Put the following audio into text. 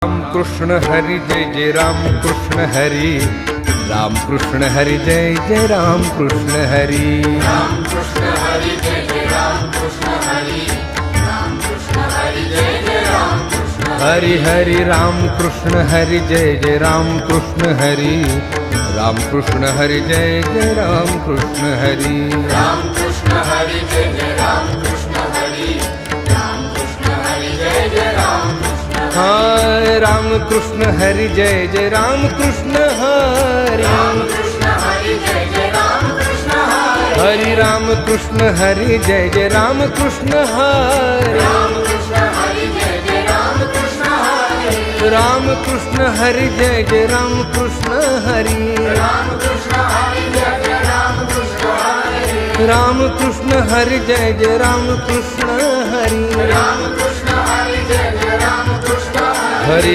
राम कृष्ण हरि जय जय राम कृष्ण हरि राम कृष्ण हरि जय जय राम कृष्ण हरि राम कृष्ण हरि जय जय राम कृष्ण हरि राम कृष्ण हरि जय जय राम कृष्ण हरि हरि राम कृष्ण हरि जय जय राम कृष्ण हरि राम कृष्ण हरि जय जय राम कृष्ण हरि राम कृष्ण हरि जय जय राम कृष्ण हरि राम कृष्ण हरि जय जय राम कृष्ण हाय राम कृष्ण हरि जय जय राम कृष्ण हरि राम कृष्ण हरि जय जय राम कृष्ण हरि हरि राम कृष्ण हरि जय जय राम कृष्ण हरि राम कृष्ण हरि जय जय राम कृष्ण हरि राम कृष्ण हरि जय जय राम कृष्ण हरि राम कृष्ण हरि जय जय राम कृष्ण हरि राम कृष्ण हरि जय जय राम कृष्ण हरि राम कृष्ण हरि जय जय राम कृष्ण हरि हरि